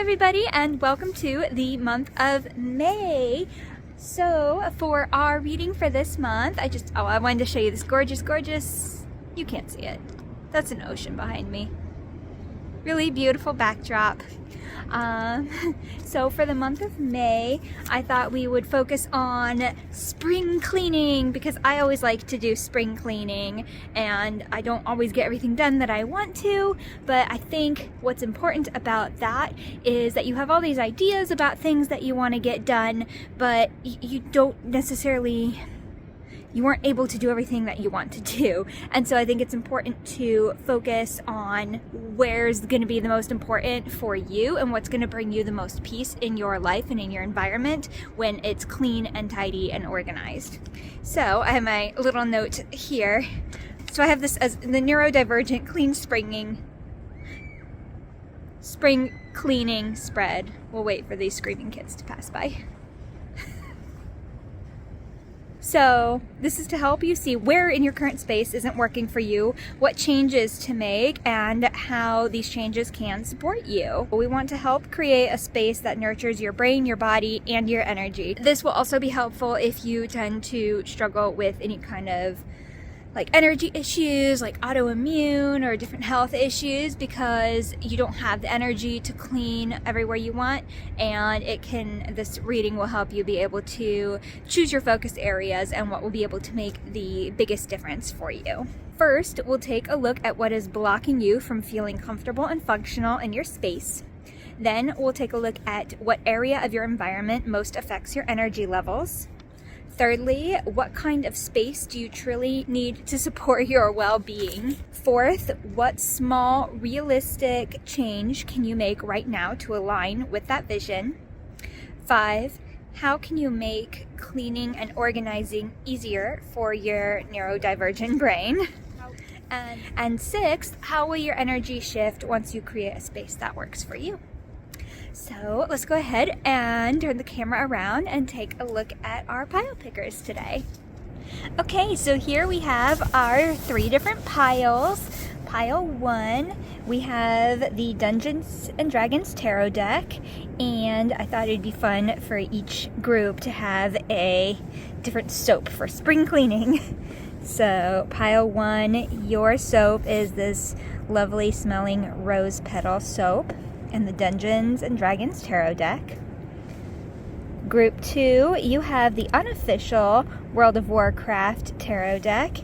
everybody, and welcome to the month of May. So for our reading for this month, I wanted to show you this gorgeous, you can't see it, that's an ocean behind me. Really beautiful backdrop. So for the month of May, I thought we would focus on spring cleaning because I always like to do spring cleaning and I don't always get everything done that I want to, but I think what's important about that is that you have all these ideas about things that you want to get done, but you weren't able to do everything that you want to do. And so I think it's important to focus on where's going to be the most important for you and what's going to bring you the most peace in your life and in your environment when it's clean and tidy and organized. So I have my little note here. So I have this as the Neurodivergent spring cleaning spread. We'll wait for these screaming kids to pass by. So this is to help you see where in your current space isn't working for you, what changes to make, and how these changes can support you. We want to help create a space that nurtures your brain, your body, and your energy. This will also be helpful if you tend to struggle with any kind of energy issues like autoimmune or different health issues, because you don't have the energy to clean everywhere you want, and this reading will help you be able to choose your focus areas and what will be able to make the biggest difference for you. First, we'll take a look at what is blocking you from feeling comfortable and functional in your space. Then we'll take a look at what area of your environment most affects your energy levels. Thirdly, what kind of space do you truly need to support your well-being? Fourth, what small, realistic change can you make right now to align with that vision? 5, how can you make cleaning and organizing easier for your neurodivergent brain? And 6, how will your energy shift once you create a space that works for you? So let's go ahead and turn the camera around and take a look at our pile pickers today. Okay, so here we have our 3 different piles. Pile 1, we have the Dungeons and Dragons tarot deck, and I thought it'd be fun for each group to have a different soap for spring cleaning. So pile 1, your soap is this lovely smelling rose petal soap and the Dungeons and Dragons tarot deck. Group 2, you have the unofficial World of Warcraft tarot deck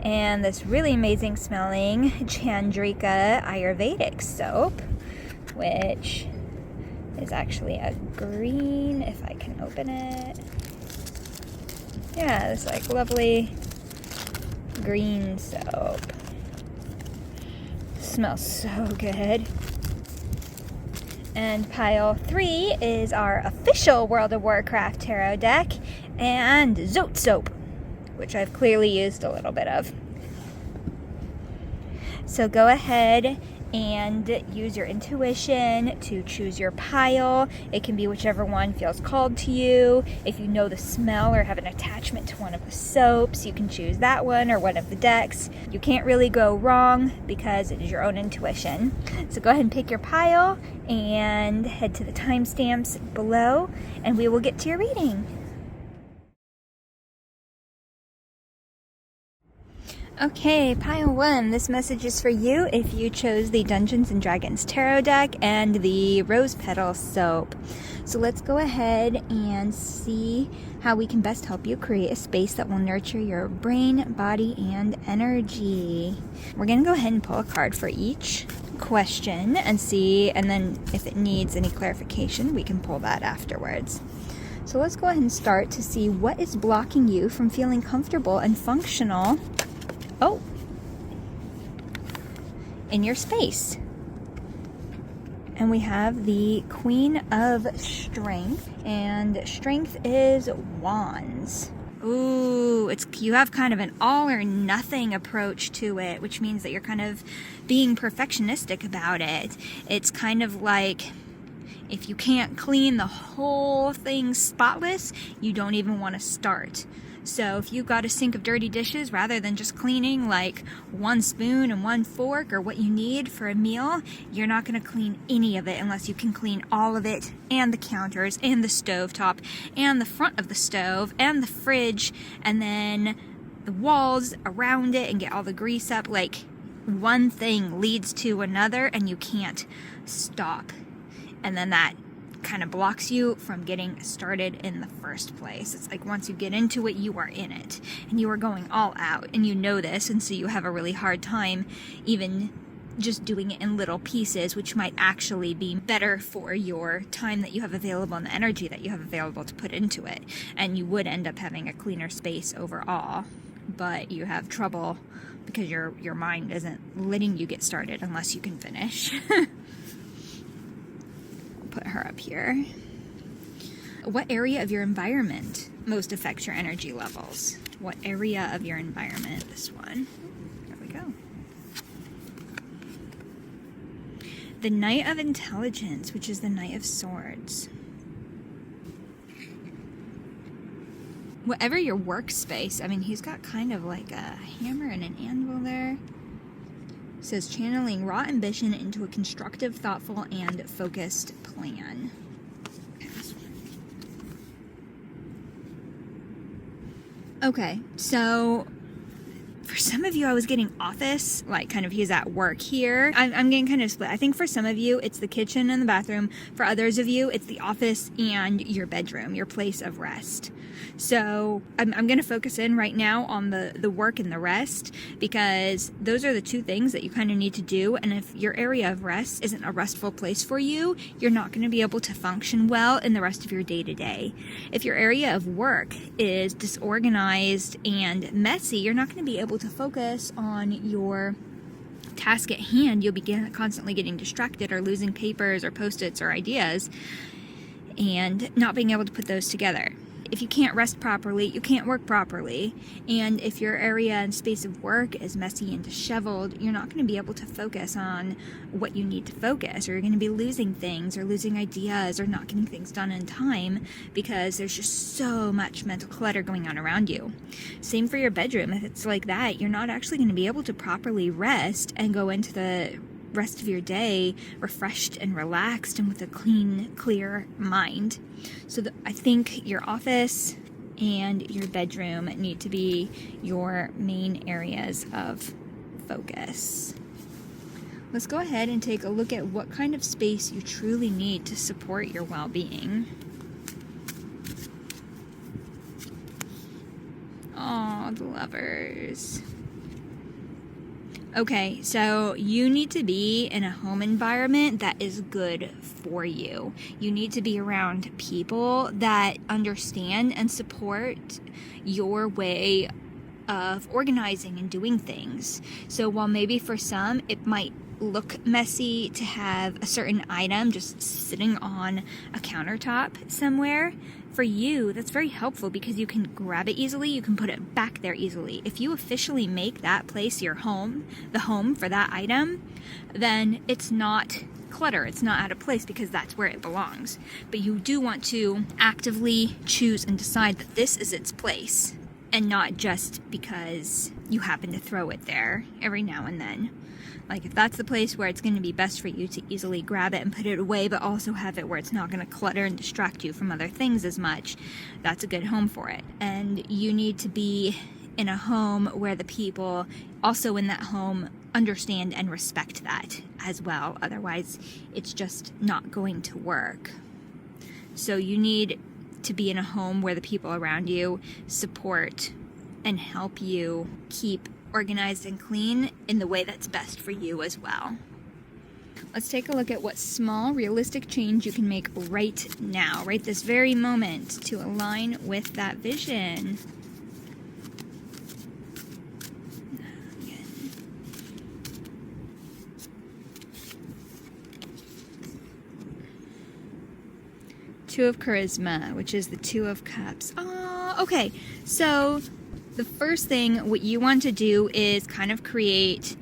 and this really amazing smelling Chandrika Ayurvedic soap, which is actually a green, if I can open it. Yeah, this lovely green soap. Smells so good. And pile 3 is our official World of Warcraft tarot deck and Zote soap, which I've clearly used a little bit of. So go ahead and use your intuition to choose your pile. It can be whichever one feels called to you. If you know the smell or have an attachment to one of the soaps, you can choose that one or one of the decks. You can't really go wrong because it is your own intuition. So go ahead and pick your pile and head to the timestamps below and we will get to your reading. Okay, pile 1, this message is for you if you chose the Dungeons and Dragons tarot deck and the rose petal soap. So let's go ahead and see how we can best help you create a space that will nurture your brain, body, and energy. We're going to go ahead and pull a card for each question and see, and then if it needs any clarification, we can pull that afterwards. So let's go ahead and start to see what is blocking you from feeling comfortable and functional in your space. And we have the Queen of Strength, and Strength is Wands. Ooh, you have kind of an all or nothing approach to it, which means that you're kind of being perfectionistic about it. It's kind of like if you can't clean the whole thing spotless, you don't even want to start. So if you've got a sink of dirty dishes, rather than just cleaning like one spoon and one fork or what you need for a meal, you're not going to clean any of it unless you can clean all of it, and the counters and the stovetop and the front of the stove and the fridge and then the walls around it and get all the grease up. Like, one thing leads to another and you can't stop. And then that kind of blocks you from getting started in the first place. It's like once you get into it, you are in it and you are going all out, and you know this, and so you have a really hard time even just doing it in little pieces, which might actually be better for your time that you have available and the energy that you have available to put into it. And you would end up having a cleaner space overall, but you have trouble because your mind isn't letting you get started unless you can finish. Put her up here. What area of your environment most affects your energy levels? What area of your environment? This one. There we go. The Knight of Intelligence, which is the Knight of Swords. Whatever your workspace, I mean, he's got kind of like a hammer and an anvil there. It says channeling raw ambition into a constructive, thoughtful, and focused plan. Okay, so for some of you, I was getting office, like kind of he's at work here. I'm getting kind of split. I think for some of you, it's the kitchen and the bathroom. For others of you, it's the office and your bedroom, your place of rest. So I'm going to focus in right now on the work and the rest, because those are the two things that you kind of need to do. And if your area of rest isn't a restful place for you, you're not going to be able to function well in the rest of your day-to-day. If your area of work is disorganized and messy, you're not going to be able to focus on your task at hand. You'll be constantly getting distracted or losing papers or post-its or ideas and not being able to put those together. If you can't rest properly, you can't work properly. And if your area and space of work is messy and disheveled, you're not going to be able to focus on what you need to focus, or you're going to be losing things or losing ideas or not getting things done in time because there's just so much mental clutter going on around you. Same for your bedroom. If it's like that, you're not actually going to be able to properly rest and go into the rest of your day refreshed and relaxed and with a clean, clear mind. So I think your office and your bedroom need to be your main areas of focus. Let's go ahead and take a look at what kind of space you truly need to support your well-being. Oh, the Lovers. Okay, so you need to be in a home environment that is good for you. You need to be around people that understand and support your way of organizing and doing things. So while maybe for some it might look messy to have a certain item just sitting on a countertop somewhere, for you, that's very helpful because you can grab it easily, you can put it back there easily. If you officially make that place your home, the home for that item, then it's not clutter, it's not out of place because that's where it belongs. But you do want to actively choose and decide that this is its place, and not just because you happen to throw it there every now and then. Like, if that's the place where it's going to be best for you to easily grab it and put it away, but also have it where it's not going to clutter and distract you from other things as much, that's a good home for it. And you need to be in a home where the people also in that home understand and respect that as well. Otherwise, it's just not going to work. So you need to be in a home where the people around you support and help you keep organized and clean in the way that's best for you as well. Let's take a look at what small, realistic change you can make right now, right this very moment, to align with that vision. Two of Charisma, which is the Two of Cups. Oh, okay. So the first thing what you want to do is kind of create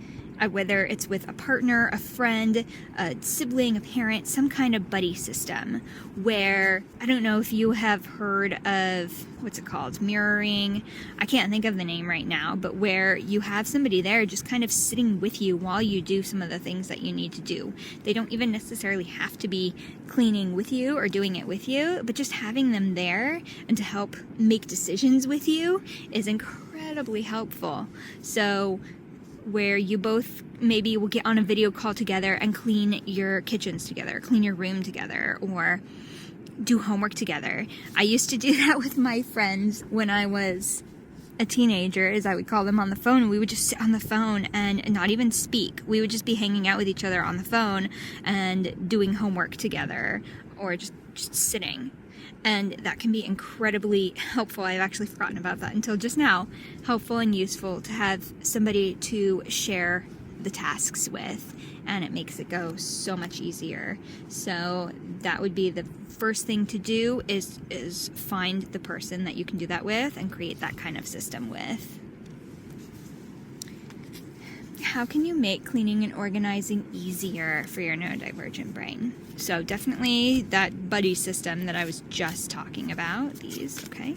whether it's with a partner, a friend, a sibling, a parent, some kind of buddy system where, I don't know if you have heard of, what's it called, mirroring, I can't think of the name right now, but where you have somebody there just kind of sitting with you while you do some of the things that you need to do. They don't even necessarily have to be cleaning with you or doing it with you, but just having them there and to help make decisions with you is incredibly helpful. So where you both maybe will get on a video call together and clean your kitchens together, clean your room together, or do homework together. I used to do that with my friends when I was a teenager, as I would call them, on the phone. We would just sit on the phone and not even speak. We would just be hanging out with each other on the phone and doing homework together, or just sitting. And that can be incredibly helpful. I've actually forgotten about that until just now. Helpful and useful to have somebody to share the tasks with, and it makes it go so much easier. So that would be the first thing to do, is find the person that you can do that with and create that kind of system with. How can you make cleaning and organizing easier for your neurodivergent brain? So definitely that buddy system that I was just talking about, these, okay?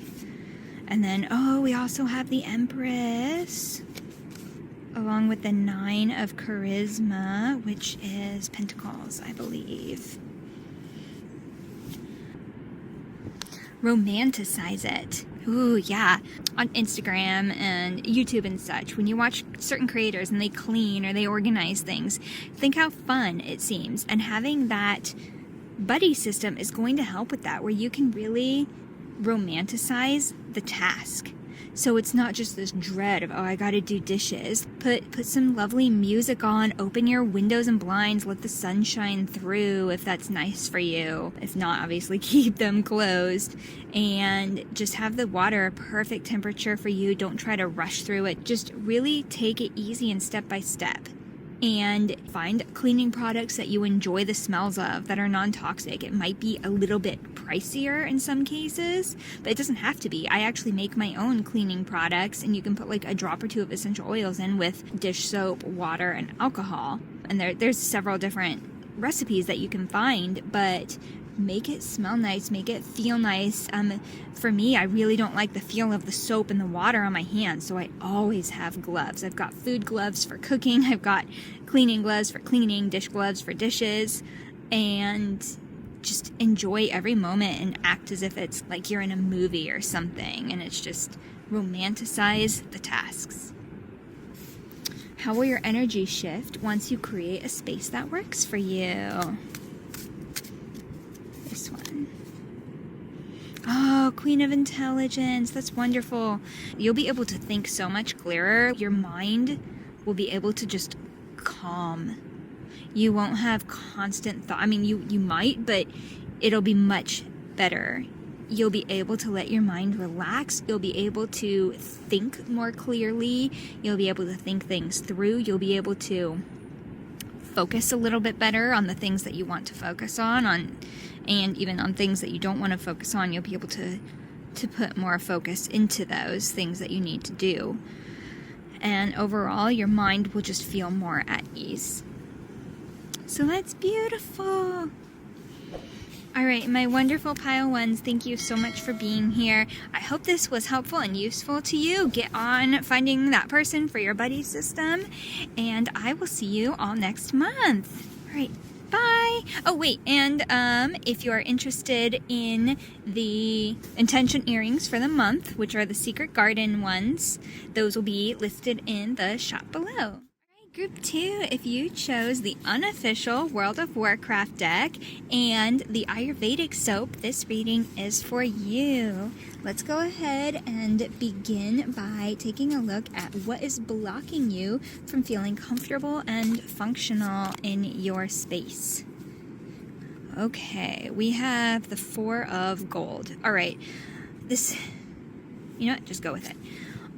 And then, we also have the Empress, along with the 9 of Charisma, which is Pentacles, I believe. Romanticize it. Ooh, yeah. On Instagram and YouTube and such, when you watch certain creators and they clean or they organize things, think how fun it seems. And having that buddy system is going to help with that, where you can really romanticize the task. So it's not just this dread of, I gotta do dishes. Put some lovely music on, open your windows and blinds, let the sun shine through if that's nice for you. If not, obviously keep them closed. And just have the water a perfect temperature for you. Don't try to rush through it. Just really take it easy and step by step. And find cleaning products that you enjoy the smells of, that are non-toxic. It might be a little bit pricier in some cases, but it doesn't have to be. I actually make my own cleaning products, and you can put like a drop or two of essential oils in with dish soap, water, and alcohol. And there's several different recipes that you can find, but make it smell nice, make it feel nice. For me, I really don't like the feel of the soap and the water on my hands, so I always have gloves. I've got food gloves for cooking, I've got cleaning gloves for cleaning, dish gloves for dishes, and just enjoy every moment and act as if it's like you're in a movie or something, and it's just romanticize the tasks. How will your energy shift once you create a space that works for you? This one. Oh, Queen of Intelligence. That's wonderful. You'll be able to think so much clearer. Your mind will be able to just calm. You won't have constant thought. I mean, you might, but it'll be much better. You'll be able to let your mind relax. You'll be able to think more clearly. You'll be able to think things through. You'll be able to focus a little bit better on the things that you want to focus on, and even on things that you don't want to focus on. You'll be able to put more focus into those things that you need to do. And overall, your mind will just feel more at ease. So that's beautiful. All right, my wonderful pile ones, thank you so much for being here. I hope this was helpful and useful to you. Get on finding that person for your buddy system, and I will see you all next month. All right, bye. Oh, wait, and if you are interested in the intention earrings for the month, which are the Secret Garden ones, those will be listed in the shop below. Group 2, if you chose the unofficial World of Warcraft deck and the Ayurvedic soap, this reading is for you. Let's go ahead and begin by taking a look at what is blocking you from feeling comfortable and functional in your space. Okay, we have the 4 of Gold. All right, this, you know what, just go with it.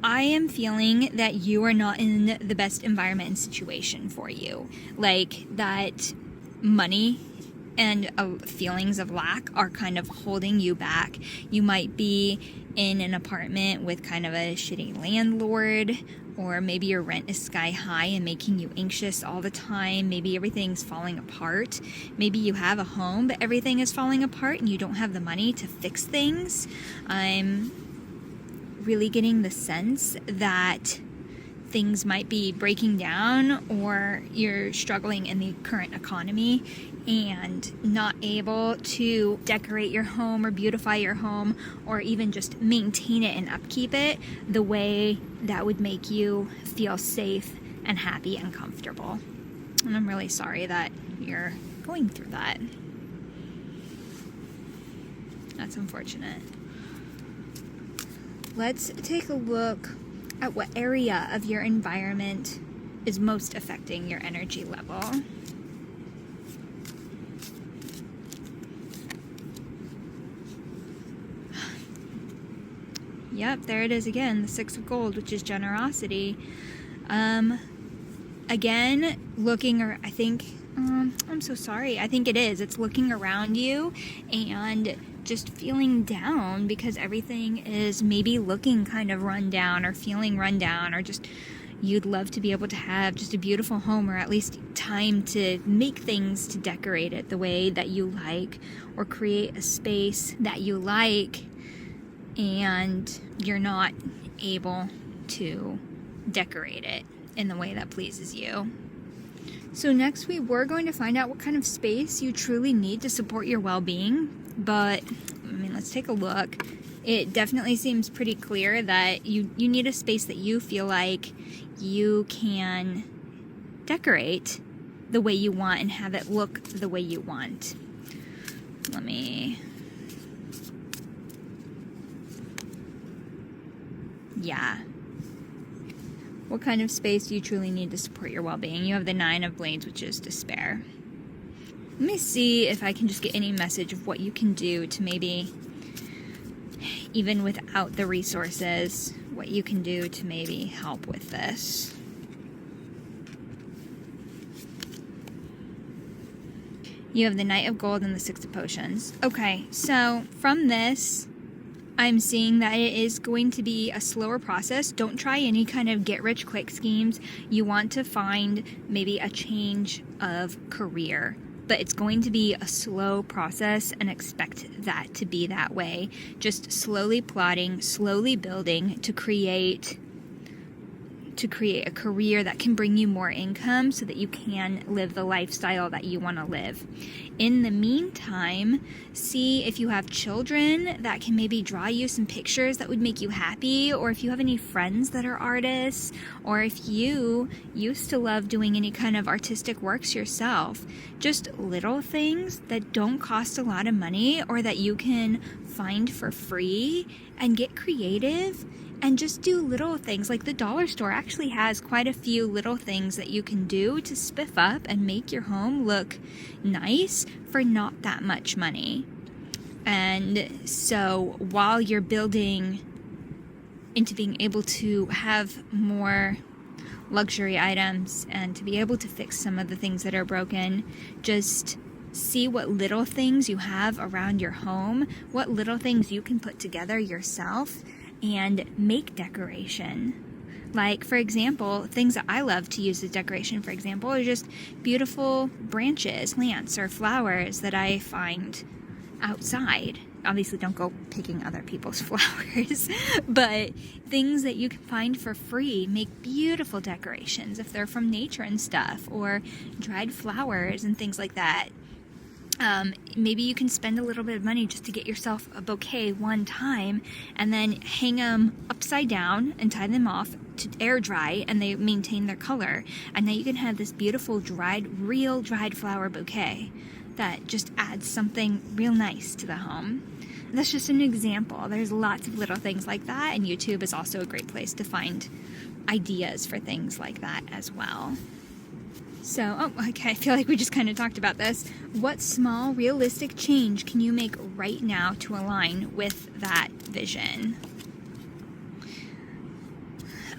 I am feeling that you are not in the best environment and situation for you. Like that money and feelings of lack are kind of holding you back. You might be in an apartment with kind of a shitty landlord, or maybe your rent is sky high and making you anxious all the time. Maybe everything's falling apart. Maybe you have a home, but everything is falling apart and you don't have the money to fix things. I'm really getting the sense that things might be breaking down, or you're struggling in the current economy and not able to decorate your home or beautify your home, or even just maintain it and upkeep it the way that would make you feel safe and happy and comfortable. And I'm really sorry that you're going through that. That's unfortunate. Let's take a look at what area of your environment is most affecting your energy level. Yep, there it is again, the Six of Gold, which is generosity. Again, looking, or I think, I'm so sorry. I think it is. It's looking around you and just feeling down because everything is maybe looking kind of run down or feeling run down, or just you'd love to be able to have just a beautiful home, or at least time to make things to decorate it the way that you like, or create a space that you like, and you're not able to decorate it in the way that pleases you. So next we were going to find out what kind of space you truly need to support your well-being, but I mean, let's take a look. It definitely seems pretty clear that you need a space that you feel like you can decorate the way you want and have it look the way you want. Yeah. What kind of space do you truly need to support your well-being? You have the Nine of Blades, which is despair. Let me see if I can just get any message of what you can do to maybe, even without the resources, what you can do to maybe help with this. You have the Knight of Gold and the Six of Potions. Okay, so from this, I'm seeing that it is going to be a slower process. Don't try any kind of get-rich-quick schemes. You want to find maybe a change of career, but it's going to be a slow process, and expect that to be that way. Just slowly plotting, slowly building to create a career that can bring you more income so that you can live the lifestyle that you want to live. In the meantime, see if you have children that can maybe draw you some pictures that would make you happy, or if you have any friends that are artists, or if you used to love doing any kind of artistic works yourself. Just little things that don't cost a lot of money, or that you can find for free, and get creative. And just do little things. Like the dollar store actually has quite a few little things that you can do to spiff up and make your home look nice for not that much money. And so while you're building into being able to have more luxury items and to be able to fix some of the things that are broken, just see what little things you have around your home, what little things you can put together yourself and make decoration. Like, for example, things that I love to use as decoration, for example, are just beautiful branches, plants, or flowers that I find outside. Obviously, don't go picking other people's flowers, but things that you can find for free make beautiful decorations if they're from nature and stuff, or dried flowers and things like that. Maybe you can spend a little bit of money just to get yourself a bouquet one time, and then hang them upside down and tie them off to air dry, and they maintain their color. And now you can have this beautiful real dried flower bouquet that just adds something real nice to the home. That's just an example. There's lots of little things like that, and YouTube is also a great place to find ideas for things like that as well. So, okay, I feel like we just kind of talked about this. What small, realistic change can you make right now to align with that vision?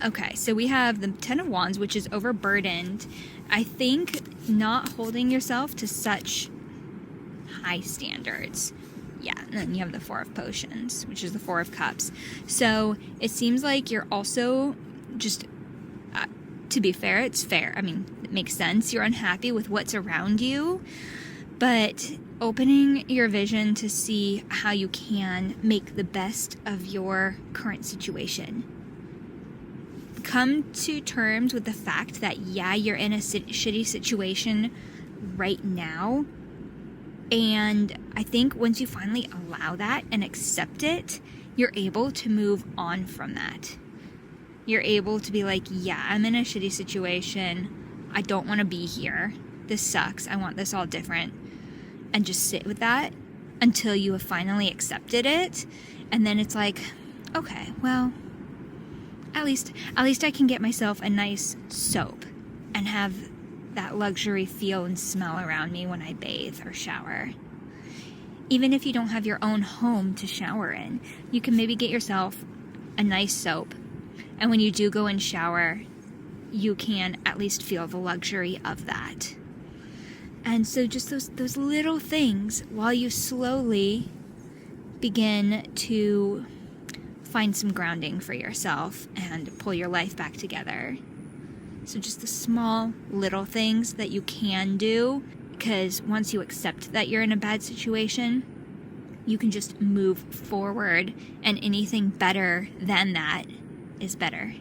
Okay, so we have the Ten of Wands, which is overburdened. I think not holding yourself to such high standards. Yeah, and then you have the Four of Potions, which is the Four of Cups. So it seems like you're also just to be fair, it's fair. I mean, it makes sense. You're unhappy with what's around you, but opening your vision to see how you can make the best of your current situation. Come to terms with the fact that, yeah, you're in a shitty situation right now. And I think once you finally allow that and accept it, you're able to move on from that. You're able to be like, yeah, I'm in a shitty situation. I don't want to be here. This sucks. I want this all different. And just sit with that until you have finally accepted it. And then it's like, okay, well, at least I can get myself a nice soap and have that luxury feel and smell around me when I bathe or shower. Even if you don't have your own home to shower in, you can maybe get yourself a nice soap. And when you do go and shower, you can at least feel the luxury of that. And so just those little things, while you slowly begin to find some grounding for yourself and pull your life back together. So just the small little things that you can do, because once you accept that you're in a bad situation, you can just move forward, and anything better than that is better.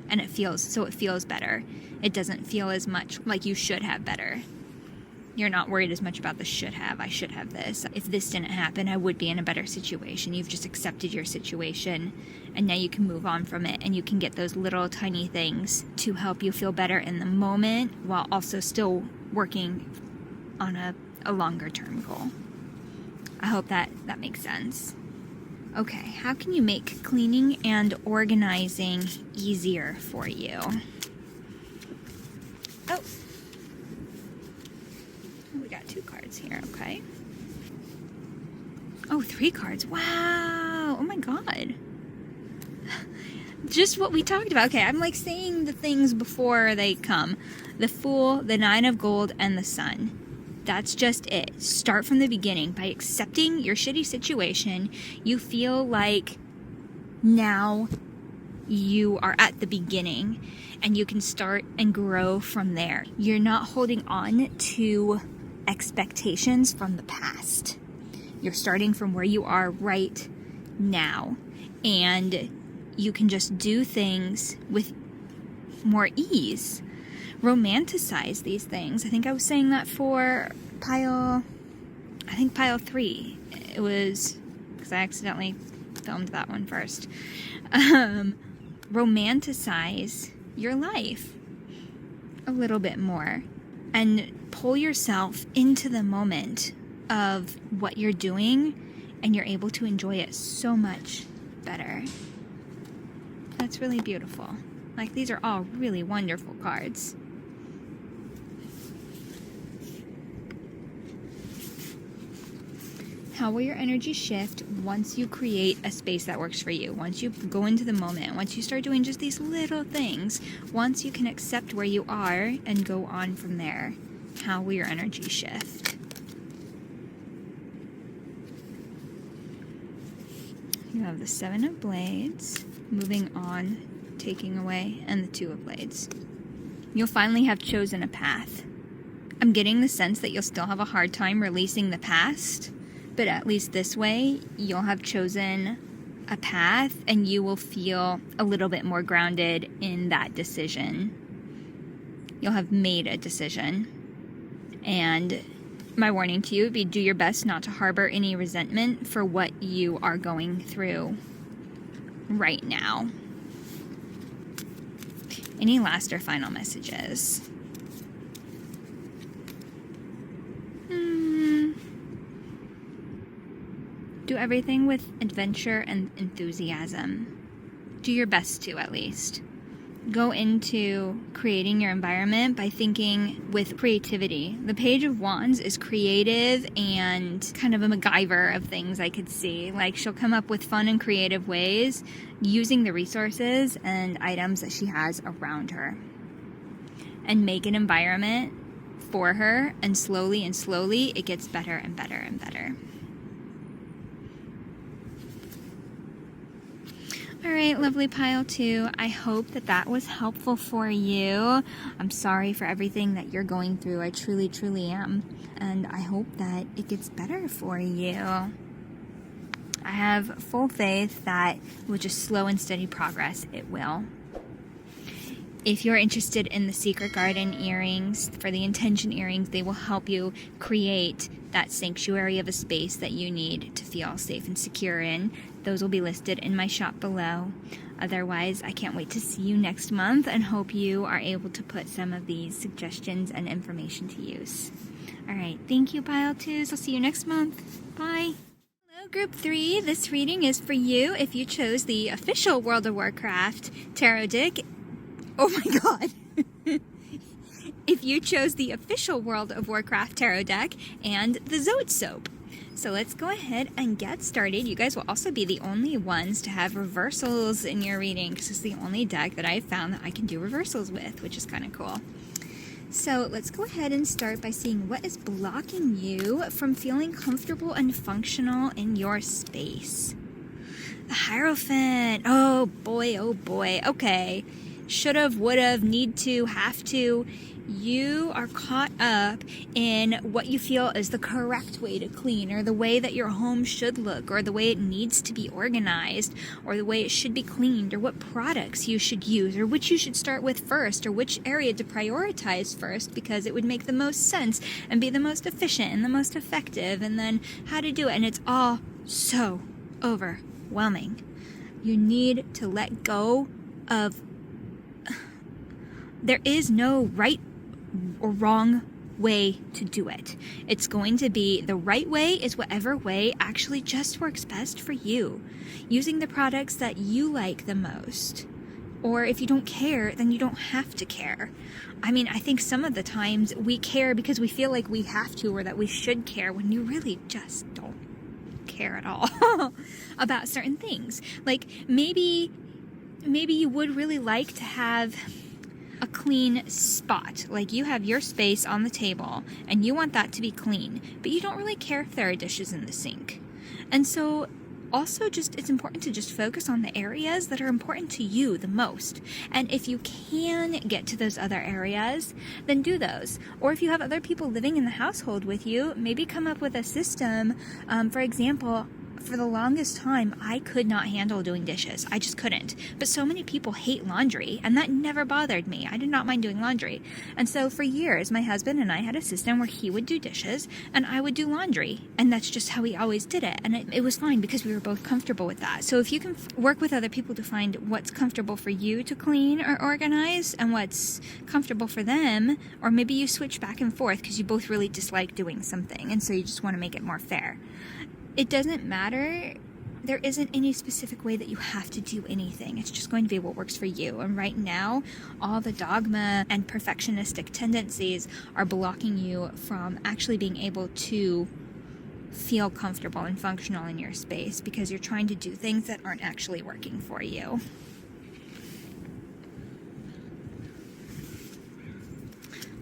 And it feels better. It doesn't feel as much like you should have better. You're not worried as much about the should have. I should have this. If this didn't happen, I would be in a better situation. You've just accepted your situation, and now you can move on from it, and you can get those little tiny things to help you feel better in the moment while also still working on a longer term goal. I hope that makes sense. Okay, how can you make cleaning and organizing easier for you? Oh. We got 2 cards here, okay. Oh, 3 cards. Wow. Oh my God. Just what we talked about. Okay, I'm like saying the things before they come. The Fool, the 9 of Gold, and the Sun. That's just it. Start from the beginning. By accepting your shitty situation, you feel like now you are at the beginning and you can start and grow from there. You're not holding on to expectations from the past. You're starting from where you are right now, and you can just do things with more ease. Romanticize these things. I think I was saying that for pile 3. It was because I accidentally filmed that one first. Romanticize your life a little bit more and pull yourself into the moment of what you're doing, and you're able to enjoy it so much better. That's really beautiful. Like, these are all really wonderful cards. How will your energy shift once you create a space that works for you? Once you go into the moment, once you start doing just these little things, once you can accept where you are and go on from there, how will your energy shift? You have the 7 of Blades, moving on, taking away, and the 2 of Blades. You'll finally have chosen a path. I'm getting the sense that you'll still have a hard time releasing the past, but at least this way, you'll have chosen a path and you will feel a little bit more grounded in that decision. You'll have made a decision. And my warning to you would be, do your best not to harbor any resentment for what you are going through right now. Any last or final messages? Do everything with adventure and enthusiasm. Do your best to, at least. Go into creating your environment by thinking with creativity. The Page of Wands is creative and kind of a MacGyver of things, I could see. Like, she'll come up with fun and creative ways using the resources and items that she has around her, and make an environment for her, and slowly it gets better and better and better. All right, lovely pile 2. I hope that that was helpful for you. I'm sorry for everything that you're going through. I truly, truly am. And I hope that it gets better for you. I have full faith that with just slow and steady progress, it will. If you're interested in the Secret Garden earrings, for the intention earrings, they will help you create that sanctuary of a space that you need to feel safe and secure in. Those will be listed in my shop below. Otherwise, I can't wait to see you next month and hope you are able to put some of these suggestions and information to use. All right, thank you, Pile 2s. I'll see you next month. Bye. Hello, Group 3. This reading is for you if you chose the official World of Warcraft tarot deck. Oh my god. If you chose the official World of Warcraft tarot deck and the Zoet soap. So let's go ahead and get started. You guys will also be the only ones to have reversals in your reading because it's the only deck that I've found that I can do reversals with, which is kind of cool. So let's go ahead and start by seeing what is blocking you from feeling comfortable and functional in your space. The Hierophant. Oh boy, oh boy. Okay. Should've, would've, need to, have to. You are caught up in what you feel is the correct way to clean, or the way that your home should look, or the way it needs to be organized, or the way it should be cleaned, or what products you should use, or which you should start with first, or which area to prioritize first because it would make the most sense and be the most efficient and the most effective, and then how to do it. And it's all so overwhelming. You need to let go of... There is no right or wrong way to do it. It's going to be the right way is whatever way actually just works best for you. Using the products that you like the most. Or if you don't care, then you don't have to care. I mean, I think some of the times we care because we feel like we have to or that we should care when you really just don't care at all about certain things. Like maybe you would really like to have a clean spot. Like you have your space on the table and you want that to be clean, but you don't really care if there are dishes in the sink. And so also just it's important to just focus on the areas that are important to you the most. And if you can get to those other areas, then do those. Or if you have other people living in the household with you, maybe come up with a system. For example, for the longest time, I could not handle doing dishes. I just couldn't. But so many people hate laundry, and that never bothered me. I did not mind doing laundry. And so for years, my husband and I had a system where he would do dishes, and I would do laundry. And that's just how we always did it. And it was fine because we were both comfortable with that. So if you can work with other people to find what's comfortable for you to clean or organize, and what's comfortable for them, or maybe you switch back and forth because you both really dislike doing something, and so you just want to make it more fair. It doesn't matter. There isn't any specific way that you have to do anything. It's just going to be what works for you. And right now, all the dogma and perfectionistic tendencies are blocking you from actually being able to feel comfortable and functional in your space because you're trying to do things that aren't actually working for you.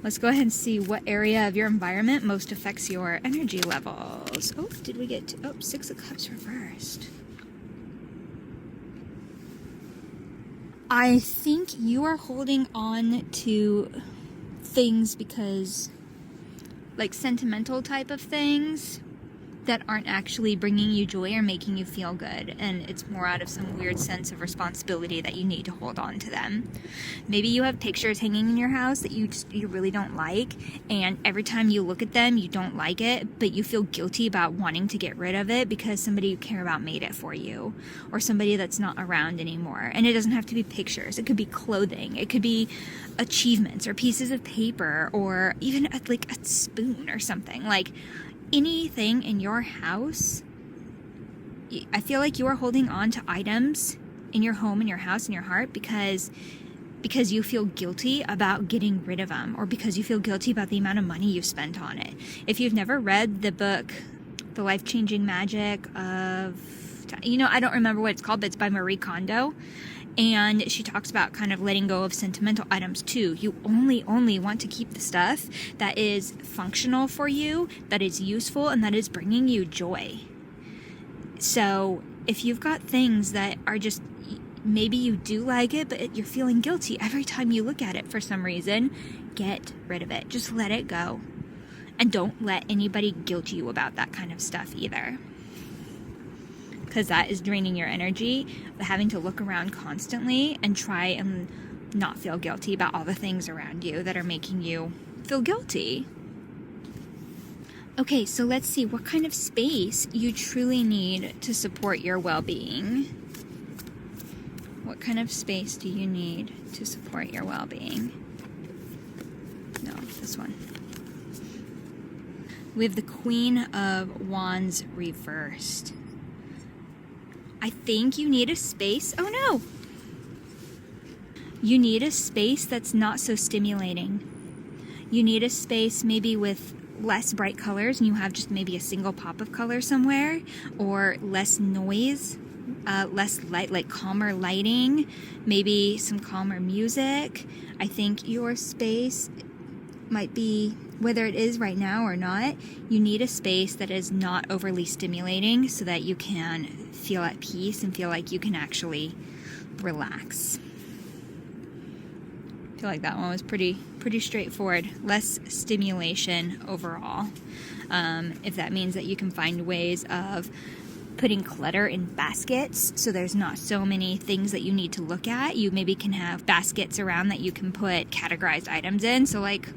Let's go ahead and see what area of your environment most affects your energy levels. Oh, did we get to... Oh, 6 of Cups reversed. I think you are holding on to things because... like sentimental type of things that aren't actually bringing you joy or making you feel good, and it's more out of some weird sense of responsibility that you need to hold on to them. Maybe you have pictures hanging in your house that you really don't like, and every time you look at them you don't like it, but you feel guilty about wanting to get rid of it because somebody you care about made it for you, or somebody that's not around anymore. And it doesn't have to be pictures. It could be clothing, it could be achievements or pieces of paper, or even like a spoon or something. Like anything in your house, I feel like you are holding on to items in your home, in your house, in your heart because you feel guilty about getting rid of them, or because you feel guilty about the amount of money you spent on it. If you've never read the book, The Life-Changing Magic of... I don't remember what it's called, but it's by Marie Kondo. And she talks about kind of letting go of sentimental items too. You only want to keep the stuff that is functional for you, that is useful, and that is bringing you joy. So if you've got things that are just, maybe you do like it, but you're feeling guilty every time you look at it for some reason, get rid of it. Just let it go. And don't let anybody guilt you about that kind of stuff either. Because that is draining your energy, having to look around constantly and try and not feel guilty about all the things around you that are making you feel guilty. Okay, so let's see what kind of space you truly need to support your well-being. What kind of space do you need to support your well-being? No, this one. We have the Queen of Wands reversed. I think you need a space. Oh no! You need a space that's not so stimulating. You need a space maybe with less bright colors and you have just maybe a single pop of color somewhere, or less noise, less light, like calmer lighting, maybe some calmer music. I think your space might be, whether it is right now or not, you need a space that is not overly stimulating so that you can feel at peace and feel like you can actually relax. I feel like that one was pretty straightforward. Less stimulation overall. If that means that you can find ways of putting clutter in baskets so there's not so many things that you need to look at, you maybe can have baskets around that you can put categorized items in. So like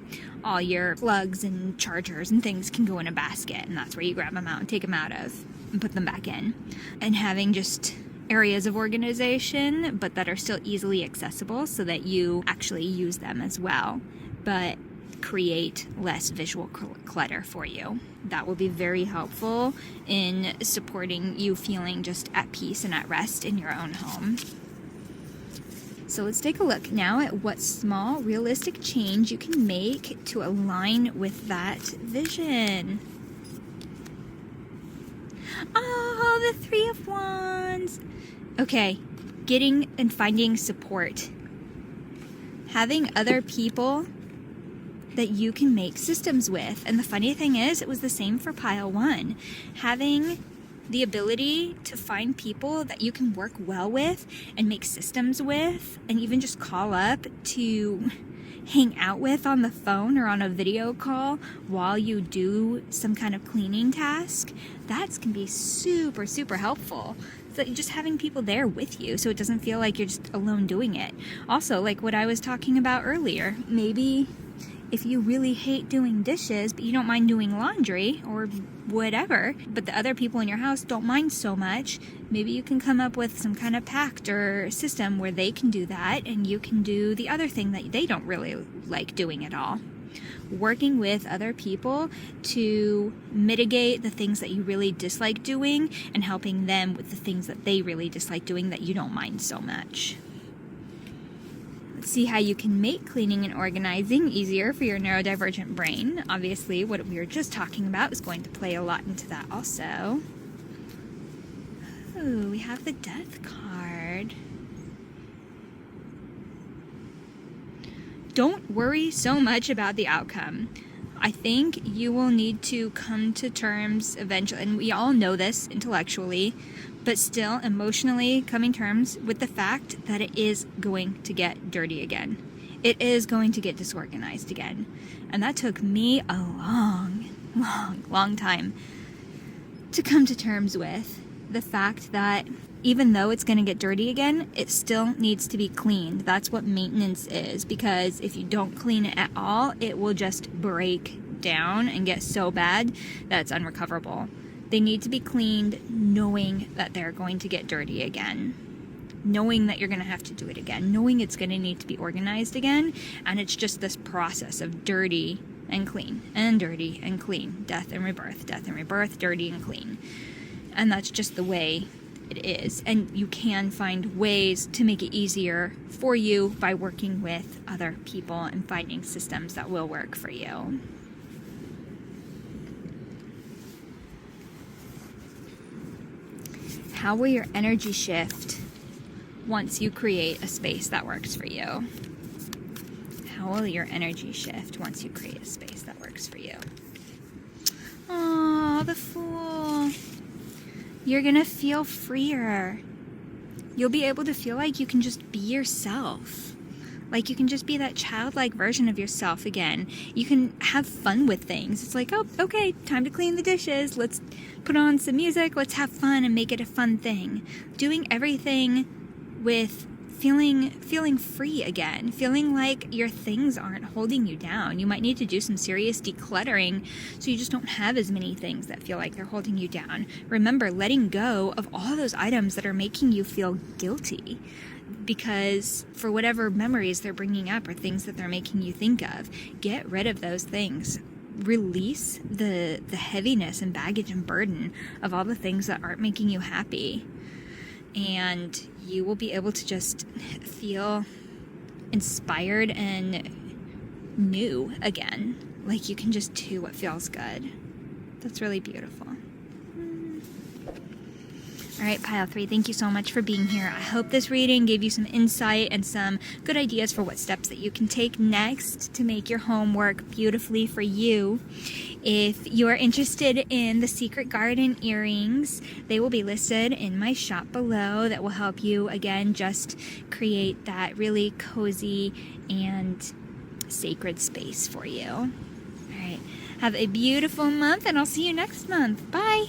all your plugs and chargers and things can go in a basket, and that's where you grab them out and take them out of and put them back in. And having just areas of organization, but that are still easily accessible so that you actually use them as well, but create less visual clutter for you. That will be very helpful in supporting you feeling just at peace and at rest in your own home. So let's take a look now at what small, realistic change you can make to align with that vision. Oh, the Three of Wands. Okay, getting and finding support. Having other people that you can make systems with. And the funny thing is, it was the same for pile one. Having the ability to find people that you can work well with and make systems with, and even just call up to hang out with on the phone or on a video call while you do some kind of cleaning task, that can be super, super helpful. So just having people there with you so it doesn't feel like you're just alone doing it. Also, like what I was talking about earlier, maybe if you really hate doing dishes, but you don't mind doing laundry or whatever, but the other people in your house don't mind so much, maybe you can come up with some kind of pact or system where they can do that and you can do the other thing that they don't really like doing at all. Working with other people to mitigate the things that you really dislike doing and helping them with the things that they really dislike doing that you don't mind so much. See how you can make cleaning and organizing easier for your neurodivergent brain. Obviously, what we were just talking about is going to play a lot into that also. Oh, we have the Death card. Don't worry so much about the outcome. I think you will need to come to terms eventually, and we all know this intellectually, but still emotionally coming to terms with the fact that it is going to get dirty again. It is going to get disorganized again. And that took me a long time to come to terms with the fact that even though it's going to get dirty again, it still needs to be cleaned. That's what maintenance is, because if you don't clean it at all, it will just break down and get so bad that it's unrecoverable. They need to be cleaned knowing that they're going to get dirty again, knowing that you're going to have to do it again, knowing it's going to need to be organized again, and it's just this process of dirty and clean, and dirty and clean, death and rebirth, dirty and clean. And that's just the way it is. And you can find ways to make it easier for you by working with other people and finding systems that will work for you. How will your energy shift once you create a space that works for you? How will your energy shift once you create a space that works for you? Oh, the Fool. You're gonna feel freer. You'll be able to feel like you can just be yourself. Like you can just be that childlike version of yourself again. You can have fun with things. It's like, oh, okay, time to clean the dishes. Let's put on some music. Let's have fun and make it a fun thing. Doing everything with feeling free again. Feeling like your things aren't holding you down. You might need to do some serious decluttering so you just don't have as many things that feel like they're holding you down. Remember, letting go of all those items that are making you feel guilty, because for whatever memories they're bringing up or things that they're making you think of, get rid of those things. Release the heaviness and baggage and burden of all the things that aren't making you happy, and you will be able to just feel inspired and new again. Like you can just do what feels good. That's really beautiful. All right, Pile 3, thank you so much for being here. I hope this reading gave you some insight and some good ideas for what steps that you can take next to make your home work beautifully for you. If you are interested in the Secret Garden earrings, they will be listed in my shop below. That will help you, again, just create that really cozy and sacred space for you. All right, have a beautiful month, and I'll see you next month. Bye.